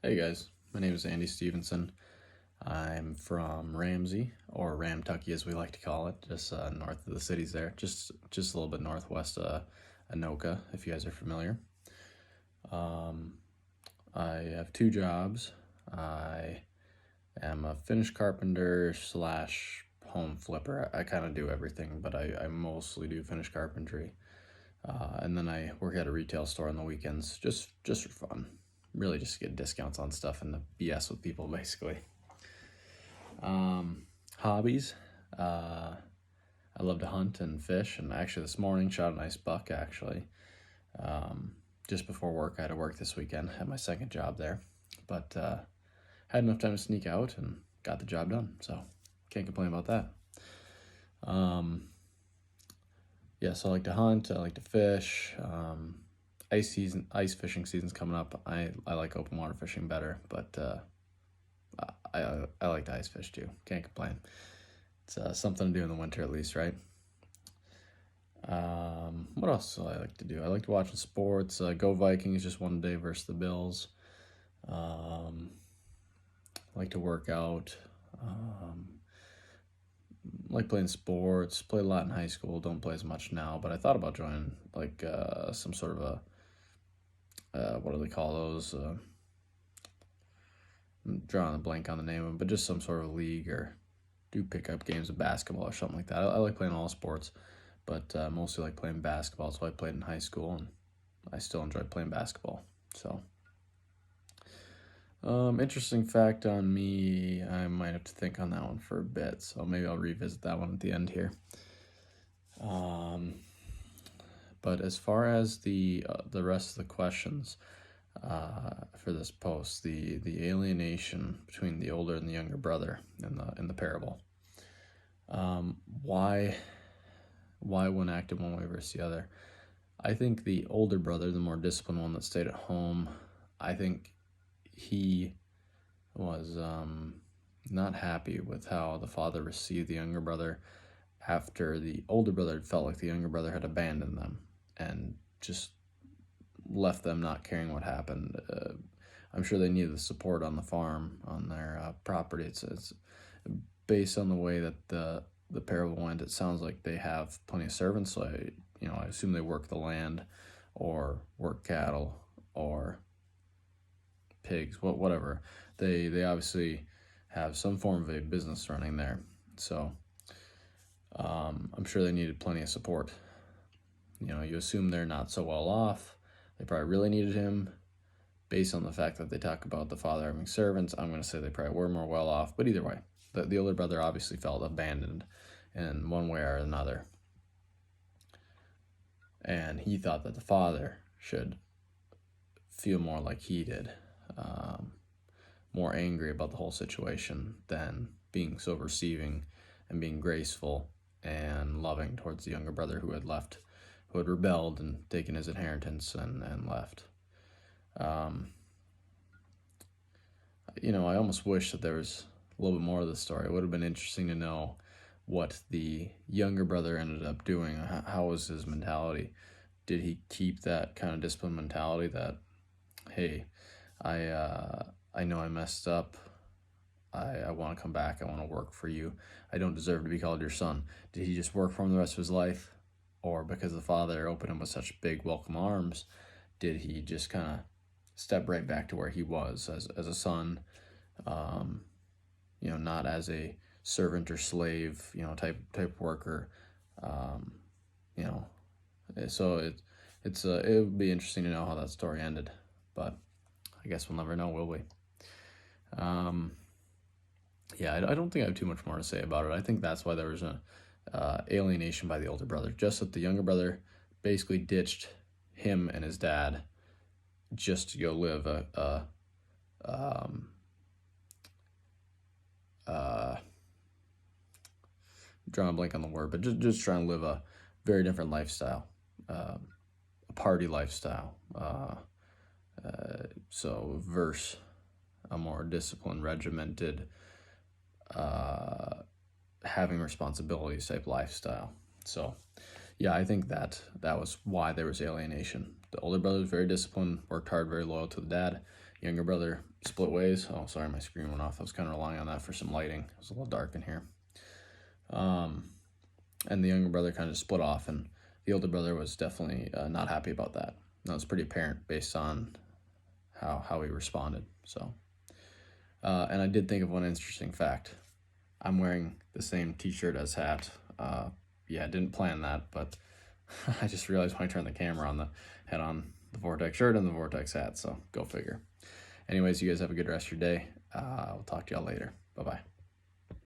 Hey guys, my name is Andy Stevenson. I'm from Ramsey, or Ramtucky as we like to call it, just north of the cities there, just a little bit northwest Anoka, if you guys are familiar. I have two jobs. I am a finished carpenter slash home flipper. I kind of do everything, but I mostly do finished carpentry. And then I work at a retail store on the weekends, just for fun. Really just to get discounts on stuff and the BS with people, basically. Hobbies. I love to hunt and fish, and actually this morning shot a nice buck, actually. Just before work, I had to work this weekend, had my second job there. But had enough time to sneak out and got the job done, so can't complain about that. So I like to hunt, I like to fish. Ice fishing season's coming up. I like open water fishing better, but I like to ice fish too. Can't complain. It's something to do in the winter at least, right? What else do I like to do? I like to watch the sports. Go Vikings just one day versus the Bills. Like to work out. Like playing sports. Played a lot in high school. Don't play as much now, but I thought about joining like some sort of a what do they call those? I'm drawing a blank on the name of them, but just some sort of league, or do pick up games of basketball or something like that. I like playing all sports, but mostly like playing basketball. So I played in high school, and I still enjoy playing basketball. So, interesting fact on me, I might have to think on that one for a bit, so maybe I'll revisit that one at the end here. But as far as the rest of the questions for this post, the alienation between the older and the younger brother in the parable, why one acted one way versus the other? I think the older brother, the more disciplined one that stayed at home, I think he was not happy with how the father received the younger brother after the older brother had felt like the younger brother had abandoned them and just left them not caring what happened. I'm sure they needed the support on the farm, on their property. It's based on the way that the parable went. It sounds like they have plenty of servants, so I assume they work the land or work cattle or pigs, whatever. They obviously have some form of a business running there. So I'm sure they needed plenty of support. You assume they're not so well off. They probably really needed him. Based on the fact that they talk about the father having servants, I'm going to say they probably were more well off. But either way, the older brother obviously felt abandoned in one way or another. And he thought that the father should feel more like he did, more angry about the whole situation than being so receiving and being graceful and loving towards the younger brother who had left, who had rebelled and taken his inheritance and left. I almost wish that there was a little bit more of the story. It would have been interesting to know what the younger brother ended up doing. How was his mentality? Did he keep that kind of disciplined mentality that, hey, I know I messed up. I want to come back. I want to work for you. I don't deserve to be called your son. Did he just work for him the rest of his life? Or because the father opened him with such big welcome arms, did he just kind of step right back to where he was as a son, not as a servant or slave, type worker, So it would be interesting to know how that story ended, but I guess we'll never know, will we? I don't think I have too much more to say about it. I think that's why there was an alienation by the older brother, just that the younger brother basically ditched him and his dad just to go live drawing a blank on the word, but just trying to live a very different lifestyle, a party lifestyle. So versus a more disciplined, regimented, having responsibilities type lifestyle. So yeah, I think that was why there was alienation. The older brother was very disciplined, worked hard, very loyal to the dad. Younger brother split ways. Oh, sorry, my screen went off. I was kind of relying on that for some lighting. It was a little dark in here. And the younger brother kind of split off, and the older brother was definitely not happy about that. That was pretty apparent based on how he responded. So, and I did think of one interesting fact. I'm wearing the same t-shirt as hat. Yeah, I didn't plan that, but I just realized when I turned the camera on, the head on the Vortex shirt and the Vortex hat, so go figure. Anyways, you guys have a good rest of your day. We'll talk to y'all later. Bye-bye.